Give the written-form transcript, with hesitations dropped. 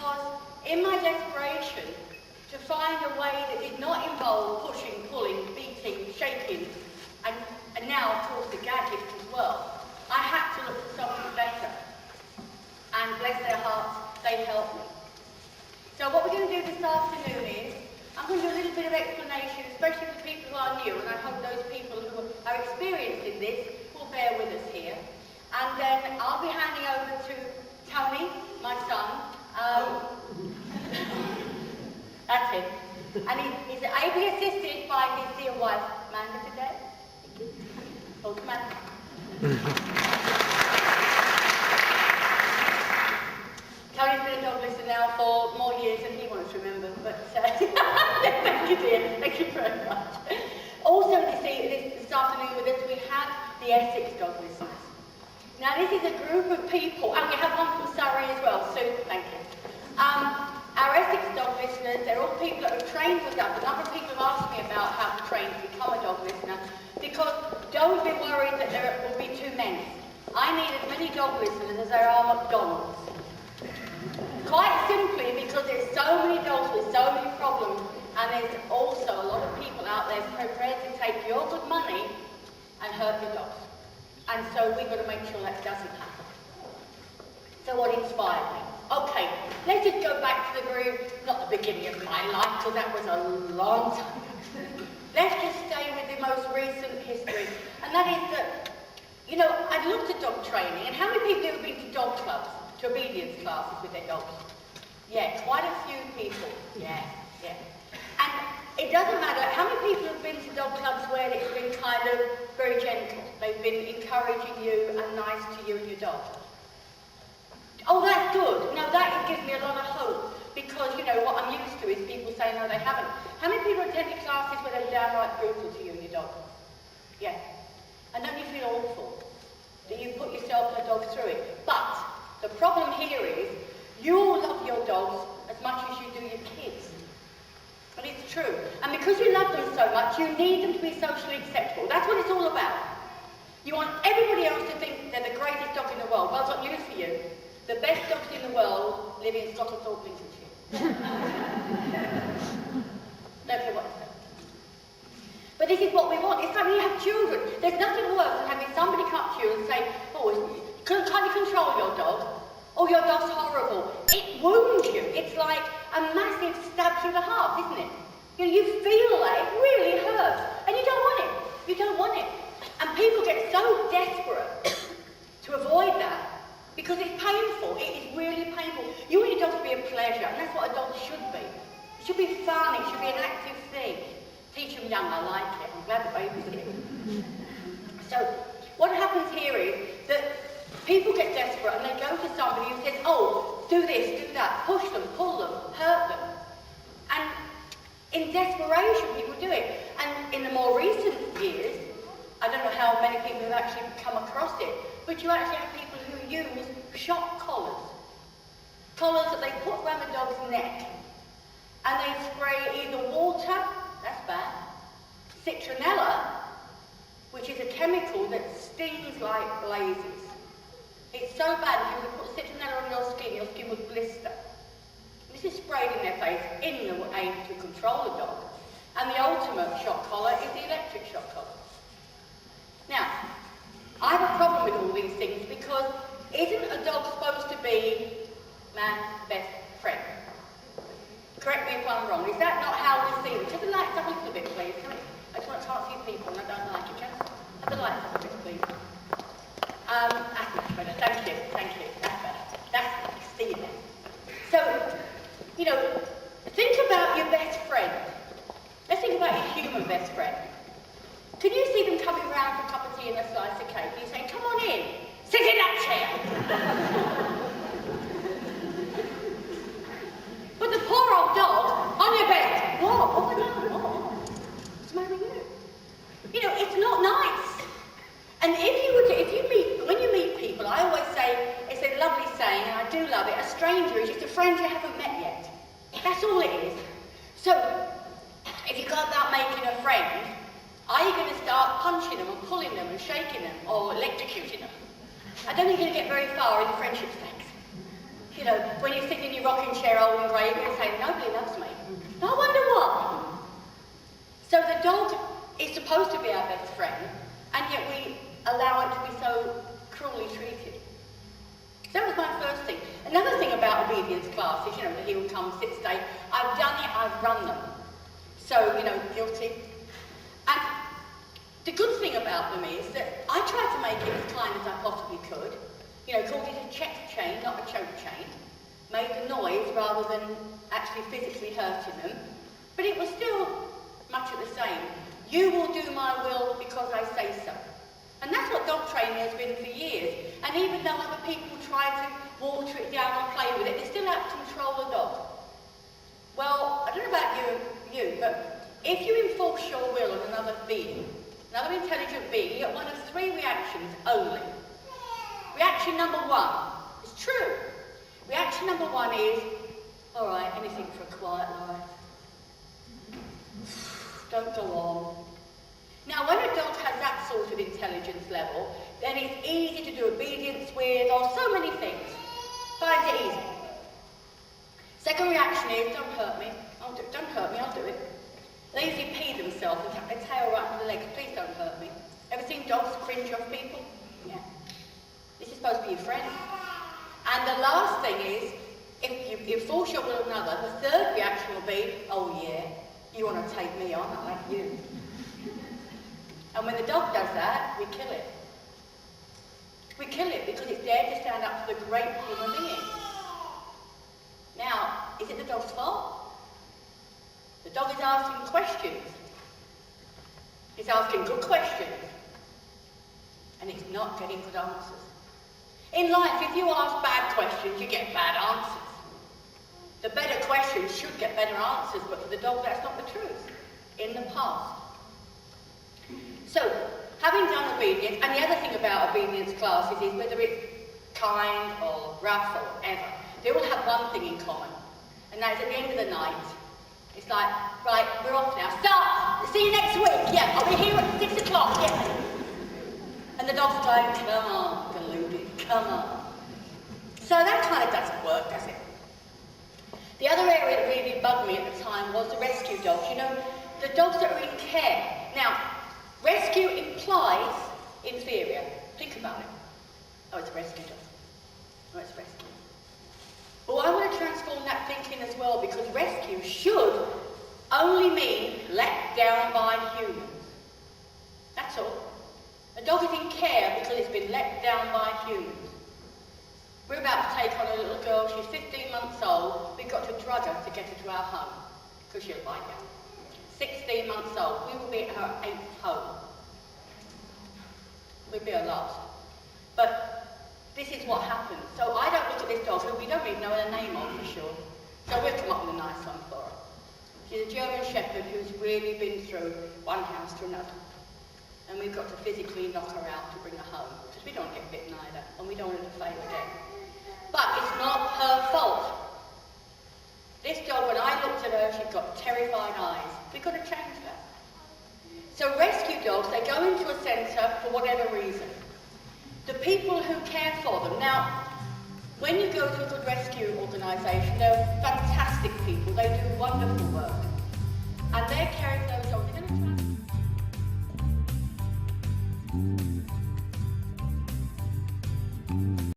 because in my desperation to find a way that did not involve pushing, pulling, beating, shaking, and now, of course, the gadgets as well, I had to look for something better. And bless their hearts, they helped me. So what we're going to do this afternoon is, I'm going to do a little bit of explanation, especially for people who are new, and I hope those people who are experienced in this will bear with us here. And then I'll be handing over to Tony, my son. That's him. And he's ably assisted by his dear wife, Amanda, today. Hold Amanda. Tony's been a dog listener now for more years than he wants to remember, but thank you, dear. Thank you very much. Also this afternoon with us, we have the Essex dog listeners. Now this is a group of people, and we have one from Surrey as well, Sue, thank you. Our Essex dog listeners, they're all people that have trained with us. A number of people have asked me about how to train to become a dog listener, because don't be worried that there will be too many. I need as many dog listeners as there are McDonald's. Quite simply because there's so many dogs with so many problems, and there's also a lot of people out there prepared to take your good money and hurt your dogs. And so we've got to make sure that doesn't happen. So what inspired me? Okay, let's just go back to the not the beginning of my life, because that was a long time ago. Let's just stay with the most recent history. And that is that, you know, I've looked at dog training, and how many people have been to dog clubs, to obedience classes with their dogs? Yeah, quite a few people. Yeah. And it doesn't matter how many people have been to dog clubs where it's been kind of very gentle. They've been encouraging you and nice to you and your dog. Oh, that's good. Now that gives me a lot of hope, because, you know, what I'm used to is people saying, no, they haven't. How many people attended classes where they're downright brutal to you and your dog? Yeah. And don't you feel awful that you put yourself and the dog through it? But the problem here is you all love your dogs as much as you do your kids. And it's true. And because you love them so much, you need them to be socially acceptable. That's what it's all about. You want everybody else to think they're the greatest dog in the world. Well, I've got news for you. The best dogs in the world live in Scotland, Lincolnshire. Don't care what I say. But this is what we want. It's like when you have children. There's nothing worse than having somebody come up to you and say, oh, can't you control your dog? Oh, your dog's horrible. It wounds you. It's like a massive stab through the heart, isn't it? You know, you feel like it really hurts. And you don't want it. You don't want it. And people get so desperate to avoid that because it's painful. It is really painful. You want your dog to be a pleasure, and that's what a dog should be. It should be fun. It should be an active thing. Teach them young. I like it. I'm glad the baby's here. So what happens here is that people get desperate and they go to somebody who says, oh, do this, do that, push them, pull them, hurt them. And in desperation, people do it. And in the more recent years, I don't know how many people have actually come across it, but you actually have people who use shock collars. Collars that they put around the dog's neck. And they spray either water, that's bad, citronella, which is a chemical that stings like blazes. It's so bad if you would put citronella on your skin would blister. This is sprayed in their face in the aim to control the dog. And the ultimate shock collar is the electric shock collar. Now, I have a problem with all these things because isn't a dog supposed to be man's best friend? Correct me if I'm wrong. Is that not how we see it? Just the lights up a little bit, please. I just want to talk to you people and I don't like it. Just have the lights up a bit, please. That's much better. Thank you. That's better. That's nice. See you then. So, you know, think about your best friend. Let's think about your human best friend. Can you see them coming round for a cup of tea and a slice of cake? And you saying, come on in. Sit in that chair. But the poor old dog on your bed. What? What's the matter with you? You know, it's not nice. And when you meet people, I always say, it's a lovely saying, and I do love it, a stranger is just a friend you haven't met yet. That's all it is. So, if you go about making a friend, are you going to start punching them and pulling them and shaking them or electrocuting them? I don't think you're going to get very far in the friendship stakes. You know, when you sit in your rocking chair obedience classes, you know, the heel come, sit, stay. I've done it, I've run them. So, you know, guilty. And the good thing about them is that I tried to make it as kind as I possibly could. You know, called it a check chain, not a choke chain. Made the noise rather than actually physically hurting them. But it was still much of the same. You will do my will because I say so. And that's what dog training has been for years. And even though other people try to water it down and play with it, they still have to control the dog. Well, I don't know about you, but if you enforce your will on another being, another intelligent being, you get one of three reactions only. Reaction number one is true. Reaction number one is, all right, anything for a quiet life. Don't go on. Now, when a dog has that sort of intelligence level, then it's easy to do obedience with, or so many things. Finds it easy. Second reaction is, don't hurt me. Don't hurt me, I'll do it. They usually pee themselves and tap their tail right under the legs. Please don't hurt me. Ever seen dogs cringe off people? Yeah. This is supposed to be your friend. And the last thing is, if you enforce your will on another, the third reaction will be, oh yeah, you want to take me on, I like you. And when the dog does that, we kill it. We kill it because it's dared to stand up for the great human being. Now, is it the dog's fault? The dog is asking questions. It's asking good questions. And it's not getting good answers. In life, if you ask bad questions, you get bad answers. The better questions should get better answers, but for the dog, that's not the truth. In the past. So, having done obedience, and the other thing about obedience classes is whether it's kind or rough or whatever, they all have one thing in common, and that is at the end of the night, it's like, right, we're off now, start, see you next week, yeah, I'll be here at 6 o'clock, yeah. And the dog's going, come on, deluded, come on. So that kind of doesn't work, does it? The other area that really bugged me at the time was the rescue dogs. You know, the dogs that are in care. Now, rescue implies inferior. Think about it. Oh, it's a rescue dog. Oh, it's rescue. Well, I want to transform that thinking as well, because rescue should only mean let down by humans. That's all. A dog is in care because it's been let down by humans. We're about to take on a little girl, she's 15 months old. We've got to drug her to get her to our home, because she'll bite you. 16 months old, we will be at her 8th home. We'll be her last. But this is what happens. So I don't look at this dog, who we don't even know her name of for sure. So we'll come up with a nice one for her. She's a German Shepherd who's really been through one house to another. And we've got to physically knock her out to bring her home, because we don't get bitten either, and we don't want her to fail again. But it's not her fault. This dog, when I looked at her, she's got terrified eyes. We've got to change that. So rescue dogs, they go into a centre for whatever reason. The people who care for them. Now, when you go to a good rescue organisation, they're fantastic people. They do wonderful work. And they're caring for those dogs. They're going to try.